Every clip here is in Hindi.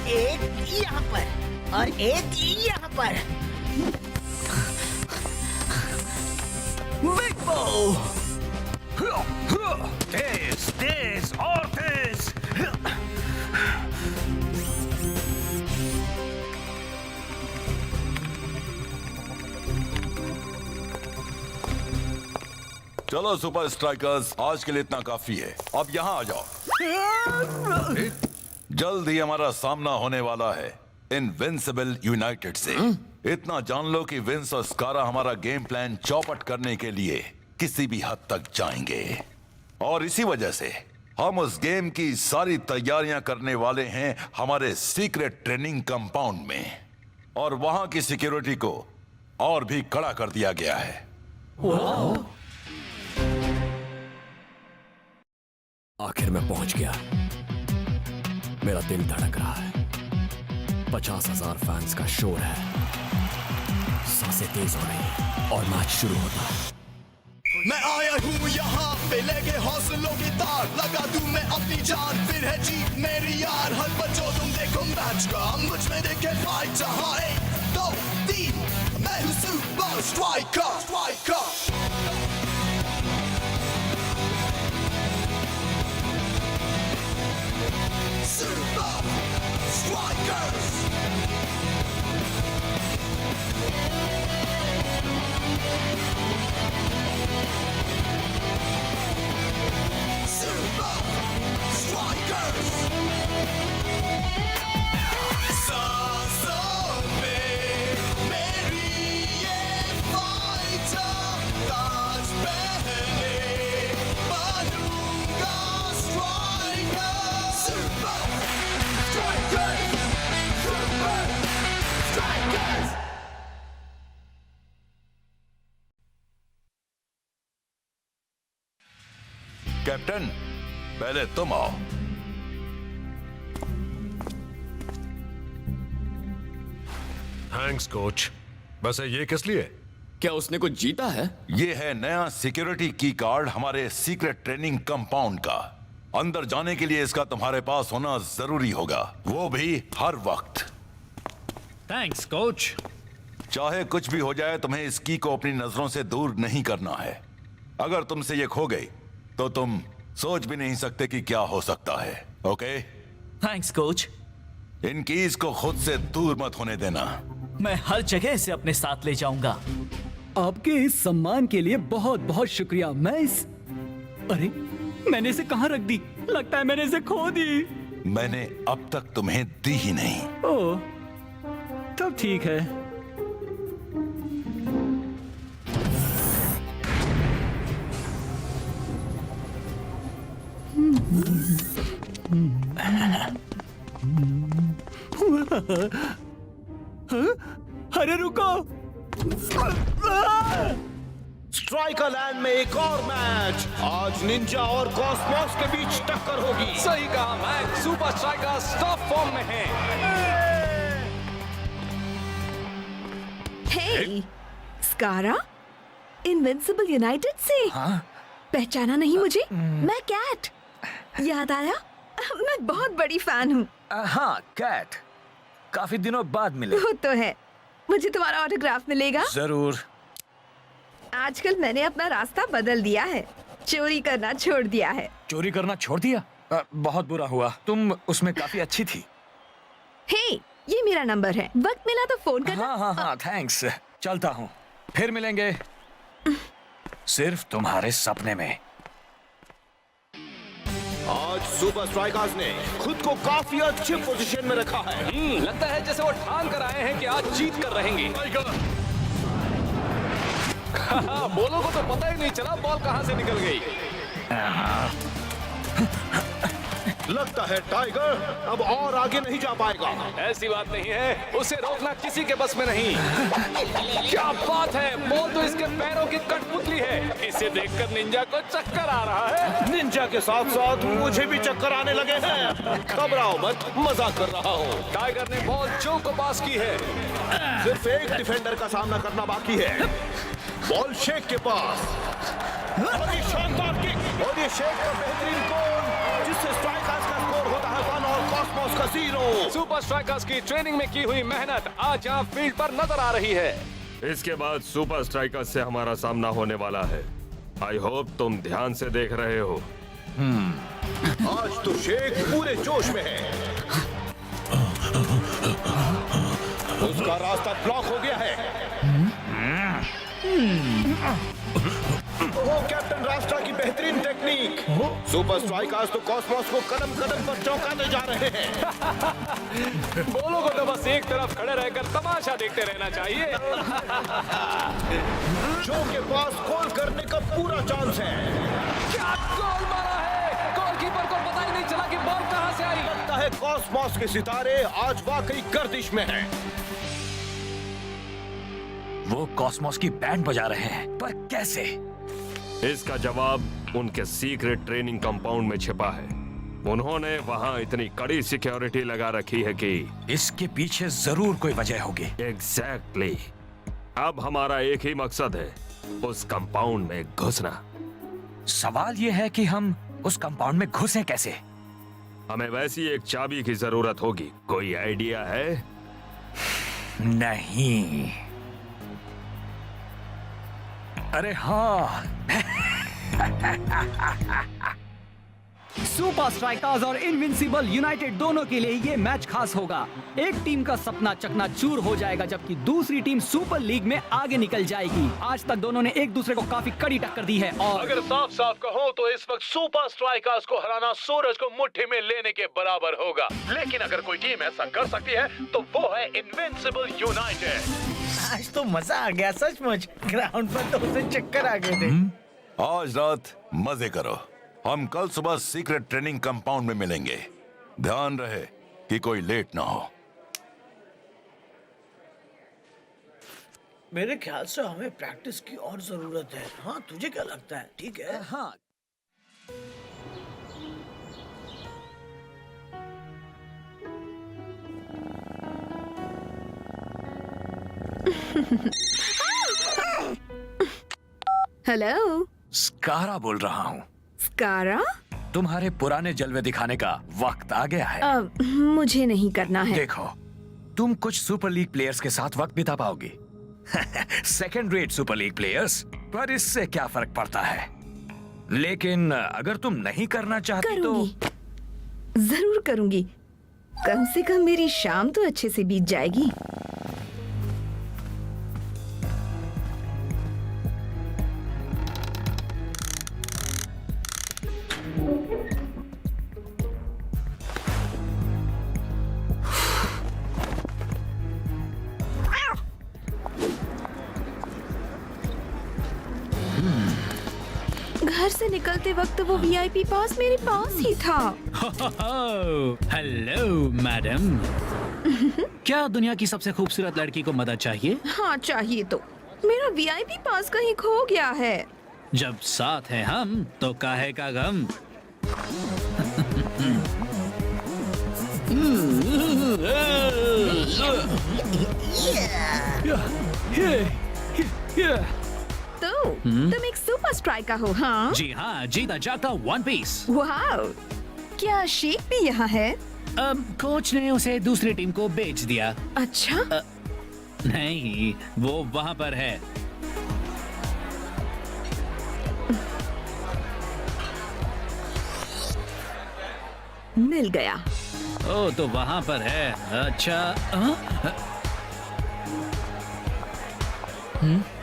एक यहाँ पर और एक यहाँ पर। बिग बो। तेज तेज और तेज। चलो सुपर स्ट्राइकर्स, आज के लिए इतना काफी है। अब यहाँ आ जाओ। जल्द ही हमारा सामना होने वाला है इनविंसिबल यूनाइटेड से। इतना जान लो कि विंस और स्कारा हमारा गेम प्लान चौपट करने के लिए किसी भी हद तक जाएंगे, और इसी वजह से हम उस गेम की सारी तैयारियां करने वाले हैं हमारे सीक्रेट ट्रेनिंग कंपाउंड में, और वहां की सिक्योरिटी को और भी कड़ा कर दिया गया है। आखिर मैं पहुंच गया। मेरा दिल धड़क रहा है। 50,000 फैंस का शोर है। सांसें तेज हो रही हैं और मैच शुरू होता है। मैं आया हूँ यहाँ पे लेके हौसलों की तार, लगा दूं मैं अपनी जान, फिर है जीत मेरी यार। हर बच्चों तुम देखो मैच का, मुझ में देखे फाइट। जहाँ 1, 2, 3, मैं हूँ super striker. Super Strikers! Super Strikers! सांसों में मेरी ये फाइटर, ताज पहने बनूंगा striker. Super Strikers! Super Strikers! Captain, पहले तुम आओ। Thanks coach. वैसे ये किस लिए? क्या उसने कुछ जीता है? ये है नया सिक्योरिटी की कार्ड हमारे सीक्रेट ट्रेनिंग कंपाउंड का। अंदर जाने के लिए इसका तुम्हारे पास होना जरूरी होगा, वो भी हर वक्त। Thanks coach. चाहे कुछ भी हो जाए, तुम्हें इस की को अपनी नजरों से दूर नहीं करना है। अगर तुमसे ये खो गई तो तुम सोच भी नहीं सकते कि क्या हो सकता है। ओके? Thanks coach. इन कीज को खुद से दूर मत होने देना। मैं हर जगह इसे अपने साथ ले जाऊंगा। आपके इस सम्मान के लिए बहुत बहुत शुक्रिया। अरे, मैंने इसे कहाँ रख दी? लगता है मैंने इसे खो दी। मैंने अब तक तुम्हें दी ही नहीं। ओह, तब ठीक है। अरे रुको! स्ट्राइकर लैंड में एक और मैच। आज निंजा और कॉस्मोस के बीच टक्कर होगी। सही कहा match. Super strikers top form में हैं। हे, स्कारा, इनविंसिबल यूनाइटेड से। हाँ? पहचाना नहीं मुझे? मैं कैट। याद आया? मैं बहुत बड़ी फैन हूँ। हाँ कैट, काफी दिनों बाद मिले। वो तो है। मुझे तुम्हारा ऑटोग्राफ मिलेगा? जरूर। आजकल मैंने अपना रास्ता बदल दिया है। चोरी करना छोड़ दिया है। चोरी करना छोड़ दिया? बहुत बुरा हुआ। तुम उसमें काफी अच्छी थी। हे, ये मेरा नंबर है। वक्त मिला तो फोन करना। हाँ, थैंक्स। चलता हूँ, फिर मिलेंगे। सिर्फ तुम्हारे सपने में। आज सुपर स्ट्राइकर्स ने खुद को काफी अच्छे पोजीशन में रखा है। लगता है जैसे वो ठान कर आए हैं कि आज जीत कर रहेंगे। बोलो को तो पता ही नहीं चला बॉल कहां से निकल गई। लगता है टाइगर अब और आगे नहीं जा पाएगा। ऐसी बात नहीं है, उसे रोकना किसी के बस में नहीं। क्या बात है, बॉल तो इसके पैरों की कठपुतली है। इसे देखकर निंजा को चक्कर आ रहा है। निंजा के साथ साथ मुझे भी चक्कर आने लगे हैं। घबराओ मत, मजाक कर रहा हूँ। टाइगर ने बॉल जो को पास की है। सिर्फ एक डिफेंडर का सामना करना बाकी है। बॉल शेख के पास और ये शानदार किक और ये शेख का बेहतरीन गोल जिससे स्ट्राइकर्स का स्कोर होता है 1 और कॉस्मोस का 0। सुपर स्ट्राइकर्स की ट्रेनिंग में की हुई मेहनत आज यहाँ फील्ड पर नजर आ रही है। इसके बाद सुपर स्ट्राइकर्स से हमारा सामना होने वाला है। आई होप तुम ध्यान से देख रहे हो। आज तो शेख पूरे जोश में है। उसका रास्ता ब्लॉक हो गया है। वो कैप्टन रास्ता की बेहतरीन टेक्निक। सुपर स्ट्राइकर्स तो कॉस्मोस को कदम कदम पर चौंकाते जा रहे हैं। बोलो को तो बस एक तरफ खड़े रहकर तमाशा देखते रहना चाहिए। जो के पास गोल करने का पूरा चांस है। क्या गोल मारा है! गोलकीपर को पता ही नहीं चला कि बॉल कहां से आई। लगता है कॉस्मोस के सितारे आज वाकई गर्दिश में हैं। वो कॉस्मोस की बैंड बजा रहे हैं, पर कैसे? इसका जवाब उनके सीक्रेट ट्रेनिंग कंपाउंड में छिपा है। उन्होंने वहां इतनी कड़ी सिक्योरिटी लगा रखी है कि इसके पीछे जरूर कोई वजह होगी। एग्जैक्टली। अब हमारा एक ही मकसद है, उस कंपाउंड में घुसना। सवाल ये है कि हम उस कंपाउंड में घुसें कैसे? हमें वैसी एक चाबी की जरूरत होगी। कोई आइडिया है? नहीं। अरे हाँ। सुपर स्ट्राइकर्स और इनविंसिबल यूनाइटेड दोनों के लिए ये मैच खास होगा। एक टीम का सपना चकनाचूर हो जाएगा जबकि दूसरी टीम सुपर लीग में आगे निकल जाएगी। आज तक दोनों ने एक दूसरे को काफी कड़ी टक्कर दी है और अगर साफ साफ कहो तो इस वक्त सुपर स्ट्राइकर्स को हराना सूरज को मुट्ठी में लेने के बराबर होगा। लेकिन अगर कोई टीम ऐसा कर सकती है तो वो है इनविंसिबल यूनाइटेड। आज तो मजा आ गया सचमुच। ग्राउंड पर तो उसे चक्कर आ गए थे। आज रात मजे करो। हम कल सुबह सीक्रेट ट्रेनिंग कंपाउंड में मिलेंगे। ध्यान रहे कि कोई लेट ना हो। मेरे ख्याल से हमें प्रैक्टिस की और जरूरत है। हाँ, तुझे क्या लगता है? ठीक है। हाँ। हेलो, स्कारा बोल रहा हूँ। स्कारा? तुम्हारे पुराने जलवे दिखाने का वक्त आ गया है। मुझे नहीं करना है। देखो, तुम कुछ सुपर लीग प्लेयर्स के साथ वक्त बिता पाओगी। Second rate super league players, पर इससे क्या फर्क पड़ता है? लेकिन अगर तुम नहीं करना चाहती तो जरूर करूंगी। कम से कम मेरी शाम तो अच्छे से बीत जाएगी। घर से निकलते वक्त वो वीआईपी पास मेरे पास ही था। Hello madam. क्या दुनिया की सबसे खूबसूरत लड़की को मदद चाहिए? हाँ, चाहिए तो। मेरा वीआईपी पास कहीं खो गया है। जब साथ हैं हम तो काहे का गम। तो तुम एक सुपर स्ट्राइकर हो? हाँ जी हाँ, जीता जागता वन पीस। वाह, क्या शेख भी यहाँ है? अब कोच ने उसे दूसरी टीम को बेच दिया। अच्छा। नहीं, वो वहाँ पर है। मिल गया। ओ, तो वहाँ पर है। अच्छा।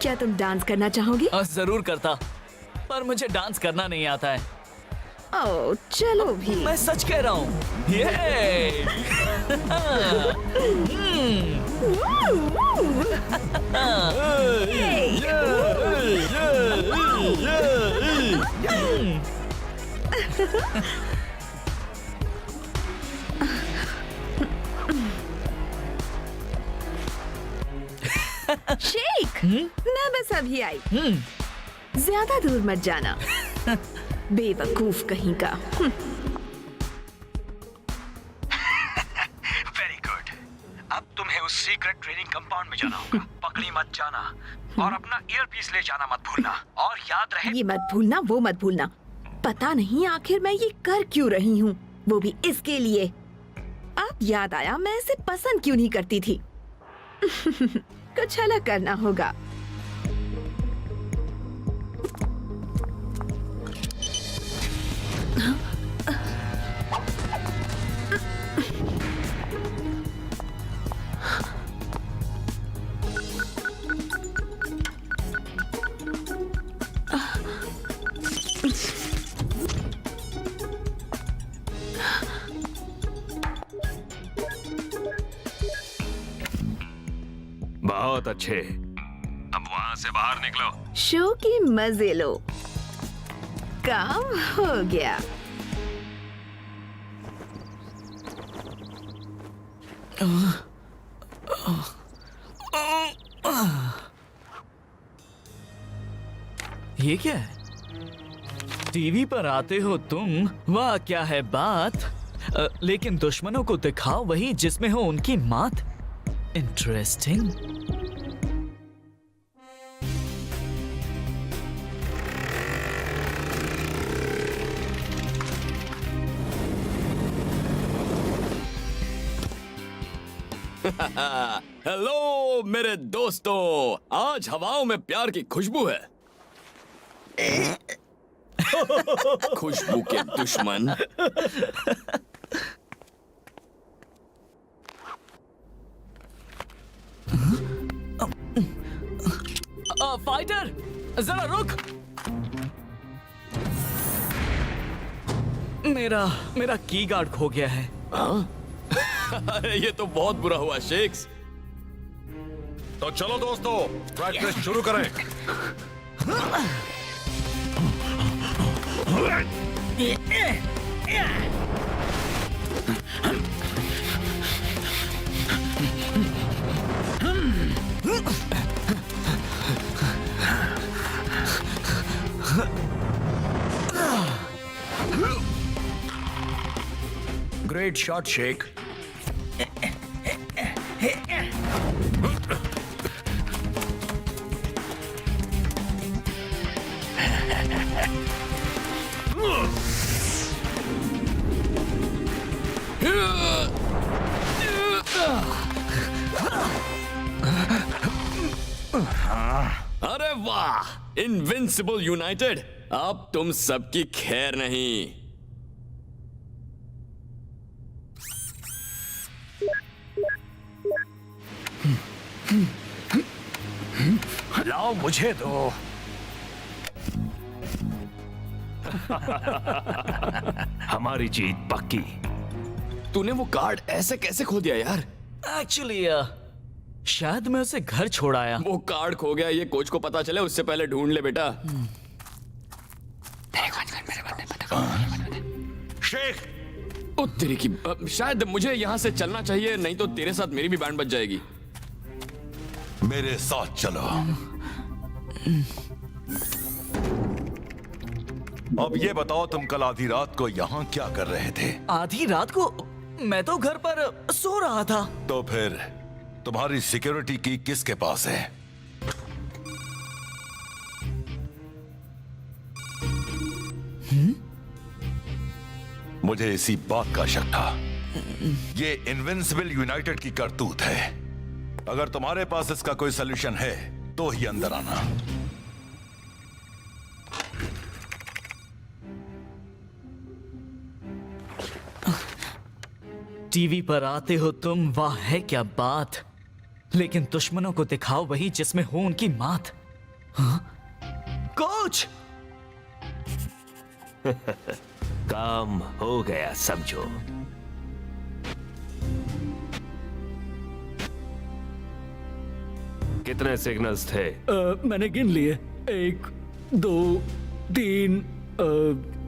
क्या तुम डांस करना चाहोगे? जरूर करता, पर मुझे डांस करना नहीं आता है। ओह, चलो भी। मैं सच कह रहा हूँ। शेख, मैं बस अभी आई। ज्यादा दूर मत जाना, बेवकूफ कहीं का। Very good. अब तुम्हें उस सीक्रेट ट्रेनिंग कंपाउंड में जाना होगा। पकड़ी मत जाना और अपना ईयरपीस ले जाना मत भूलना। और याद रहे, ये मत भूलना, वो मत भूलना। पता नहीं आखिर मैं ये कर क्यों रही हूँ, वो भी इसके लिए। अब याद आया मैं इसे पसंद क्यों नहीं करती थी। कुछ अलग करना होगा। बहुत अच्छे, अब वहां से बाहर निकलो। शो के मजे लो। काम हो गया। ये क्या है? टीवी पर आते हो तुम, वाह क्या है बात। लेकिन दुश्मनों को दिखाओ वही जिसमें हो उनकी मात। इंटरेस्टिंग। हेलो मेरे दोस्तों, आज हवाओं में प्यार की खुशबू है। खुशबू के दुश्मन। फाइटर, जरा रुक। मेरा की गार्ड खो गया है। अरे ये तो बहुत बुरा हुआ शेक्स। तो चलो दोस्तों, प्रैक्टिस शुरू करें। Great shot shake. अरे वाह, इनविंसिबल यूनाइटेड, अब तुम सबकी खैर नहीं। लाओ मुझे दो। हमारी जीत पक्की। तूने वो कार्ड ऐसे कैसे खो दिया यार? एक्चुअली शायद मैं उसे घर छोड़ आया। वो कार्ड खो गया, ये कोच को पता चले उससे पहले ढूंढ ले बेटा। शेख, ओ तेरी की, शायद मुझे यहाँ से चलना चाहिए, नहीं तो तेरे साथ मेरी भी बैंड बज जाएगी। मेरे साथ चलो। अब ये बताओ, तुम कल आधी रात को यहाँ क्या कर रहे थे? आधी रात को? मैं तो घर पर सो रहा था। तो फिर तुम्हारी सिक्योरिटी की किसके पास है? मुझे इसी बात का शक था। ये इनविंसिबल यूनाइटेड की करतूत है। अगर तुम्हारे पास इसका कोई सलूशन है तो ही अंदर आना। टीवी पर आते हो तुम, वाह है क्या बात। लेकिन दुश्मनों को दिखाओ वही जिसमें हो उनकी मात। हाँ? कोच! काम हो गया समझो। कितने सिग्नल्स थे? मैंने गिन लिए। 1, 2, 3,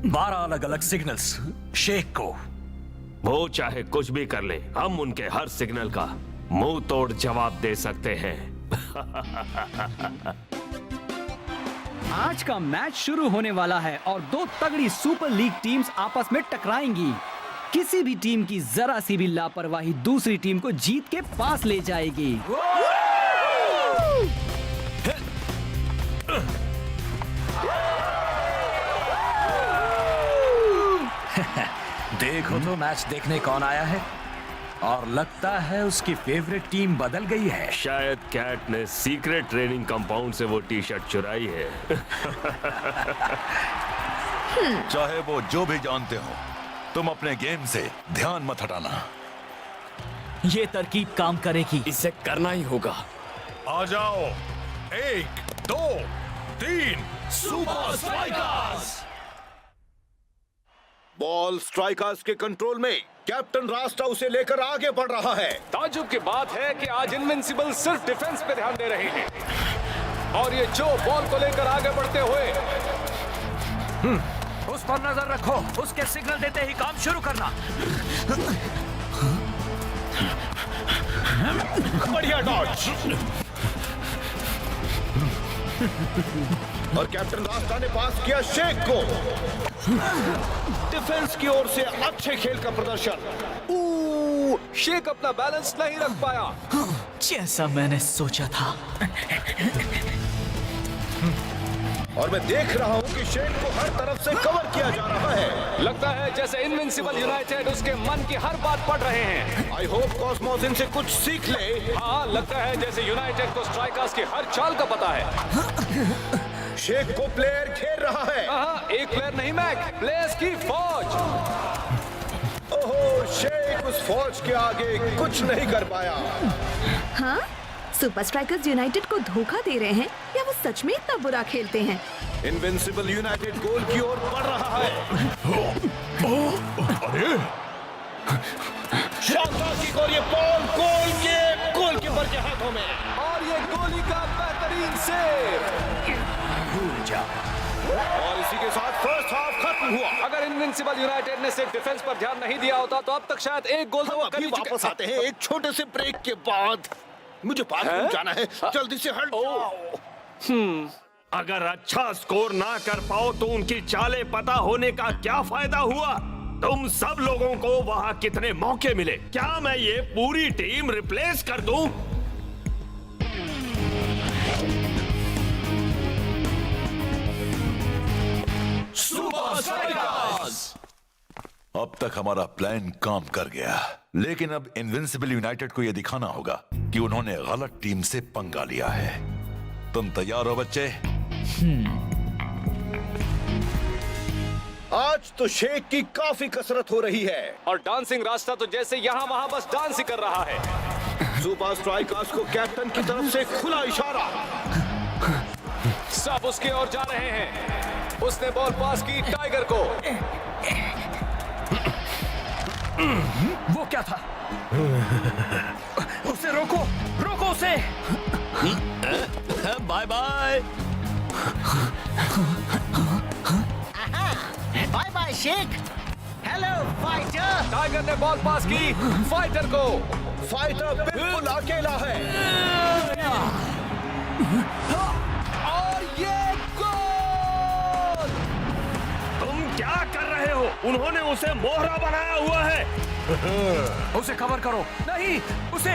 12 अलग अलग सिग्नल्स शेख को। वो चाहे कुछ भी कर ले, हम उनके हर सिग्नल का मुंह तोड़ जवाब दे सकते हैं। आज का मैच शुरू होने वाला है और दो तगड़ी सुपर लीग टीम्स आपस में टकराएंगी। किसी भी टीम की जरा सी भी लापरवाही दूसरी टीम को जीत के पास ले जाएगी। देखो तो मैच देखने कौन आया है, और लगता है उसकी फेवरेट टीम बदल गई है। शायद कैट ने सीक्रेट ट्रेनिंग कंपाउंड से वो टी शर्ट चुराई है। चाहे वो जो भी जानते हो, तुम अपने गेम से ध्यान मत हटाना। ये तरकीब काम करेगी। इसे करना ही होगा। आ जाओ, 1 2 3 सुपर स्ट्राइकर्स। बॉल स्ट्राइकर्स के कंट्रोल में। कैप्टन रास्ता उसे लेकर आगे बढ़ रहा है। ताजुब की बात है कि आज इनविंसिबल सिर्फ डिफेंस पे ध्यान दे रहे हैं और ये जो बॉल को लेकर आगे बढ़ते हुए उस पर नजर रखो, उसके सिग्नल देते ही काम शुरू करना। बढ़िया डॉज। और कैप्टन रास्ता ने पास किया शेख को। डिफेंस की ओर से अच्छे खेल का प्रदर्शन। शेख अपना बैलेंस नहीं रख पाया। जैसा मैंने सोचा था। और मैं देख रहा हूं कि शेख को हर तरफ से कवर किया जा रहा है। लगता है जैसे इनविंसिबल यूनाइटेड उसके मन की हर बात पढ़ रहे हैं। आई होप कॉस्मोस इनसे कुछ सीख ले। हाँ, लगता है जैसे यूनाइटेड को स्ट्राइकर्स की हर चाल का पता है। शेख को प्लेयर घेर रहा है। हाँ, एक प्लेयर नहीं मैक, प्लेयर्स की फौज। ओहो, शेख उस फौज के आगे कुछ नहीं कर पाया। हाँ, सुपर स्ट्राइकर्स यूनाइटेड को धोखा दे रहे हैं या वो सच में इतना बुरा खेलते हैं? इनविंसिबल यूनाइटेड गोल की ओर बढ़ रहा है। अरे शानदार किक और ये बॉल गोलकीपर के हाथों में। और ये गोली का बेहतरीन सेव। और इसी के साथ फर्स्ट हाफ खत्म हुआ। अगर इनविंसिबल यूनाइटेड ने सिर्फ डिफेंस पर ध्यान नहीं दिया होता तो अब तक शायद एक गोल तो वो कर अभी ही चुके। वापस आते हैं एक छोटे से ब्रेक के बाद। मुझे बाथरूम जाना है, जल्दी से हट जाओ। अगर अच्छा स्कोर ना कर पाओ तो उनकी चालें पता होने का क्या फायदा हुआ? तुम सब लोगों को वहां कितने मौके मिले? क्या मैं ये पूरी टीम रिप्लेस कर दूं? Super strikers. अब तक हमारा प्लान काम कर गया, लेकिन अब इनविंसिबल यूनाइटेड को यह दिखाना होगा कि उन्होंने गलत टीम से पंगा लिया है। तुम तैयार हो बच्चे? आज तो शेख की काफी कसरत हो रही है। और डांसिंग रास्ता तो जैसे यहाँ वहाँ बस डांस ही कर रहा है। सुपर स्ट्राइकर्स को कैप्टन की तरफ से खुला इशारा। सब उसकी ओर जा रहे हैं। उसने बॉल पास की टाइगर को। वो क्या था? उसे रोको, रोको उसे। Bye bye. Bye bye Sheikh. Hello fighter. Tiger ने बॉल पास की फाइटर को। फाइटर बिल्कुल अकेला है। और ये गोल। तुम क्या कर रहे हो? उन्होंने उसे मोहरा बनाया हुआ है। उसे कवर करो। नहीं, उसे।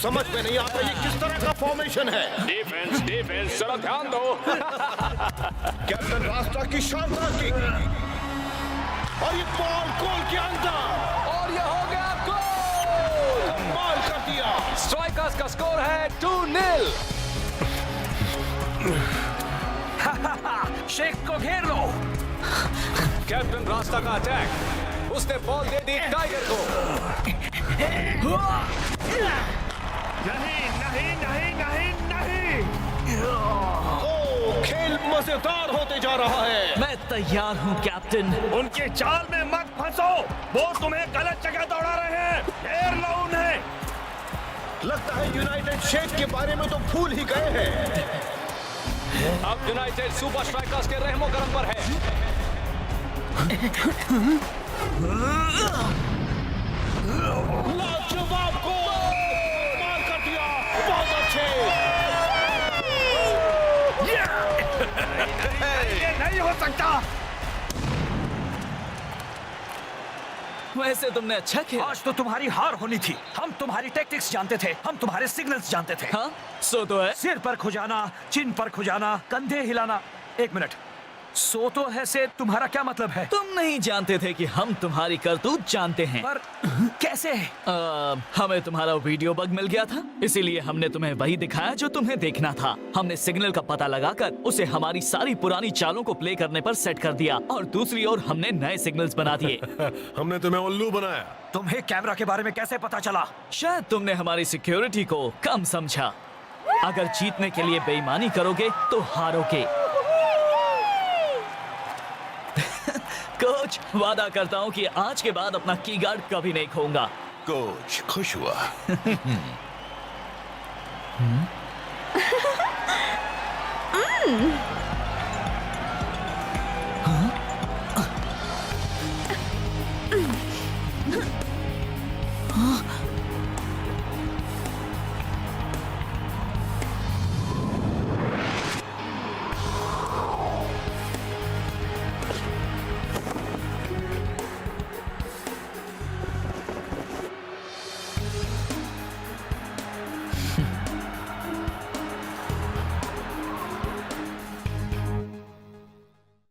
समझ में नहीं आता ये किस तरह का फॉर्मेशन है। डिफेंस डिफेंस, जरा ध्यान दो। कैप्टन रास्ता की शानदार किक। और ये बॉल गोल के अंदर। और ये हो गया गोल। कमाल कर दिया। स्ट्राइकर्स का स्कोर है 2-0। शेख को घेर लो। कैप्टन रास्ता का अटैक। उसने बॉल दे दी टाइगर को। नहीं नहीं नहीं नहीं नहीं। ओ, खेल मजेदार होते जा रहा है। मैं तैयार हूँ कैप्टन। उनकी चाल में मत फंसो। वो तुम्हें गलत जगह दौड़ा रहे हैं। घेर लो उन्हें। लगता है यूनाइटेड शेख के बारे में तो भूल ही गए हैं। अब यूनाइटेड सुपर स्ट्राइकर्स के रहमो करम पर है। लाजवाब गोल। कमाल कर दिया। बहुत अच्छे। ये नहीं हो सकता। वैसे तुमने अच्छा खेला। आज तो तुम्हारी हार होनी थी। हम तुम्हारी टैक्टिक्स जानते थे, हम तुम्हारे सिग्नल्स जानते थे। हाँ, सो तो है। सिर पर खुजाना, चिन पर खुजाना, कंधे हिलाना। एक मिनट, सो तो है से तुम्हारा क्या मतलब है? तुम नहीं जानते थे कि हम तुम्हारी करतूत जानते हैं। पर कैसे? हमें तुम्हारा वीडियो बग मिल गया था, इसीलिए हमने तुम्हें वही दिखाया जो तुम्हें देखना था। हमने सिग्नल का पता लगाकर उसे हमारी सारी पुरानी चालों को प्ले करने पर सेट कर दिया और दूसरी ओर हमने नए सिग्नल्स बना दिए। हमने तुम्हें उल्लू बनाया। तुम्हें कैमरा के बारे में कैसे पता चला? शायद तुमने हमारी सिक्योरिटी को कम समझा। अगर जीतने के लिए बेईमानी करोगे तो हारोगे। कोच, वादा करता हूँ कि आज के बाद अपना की गार्ड कभी नहीं खोऊंगा। कोच खुश हुआ।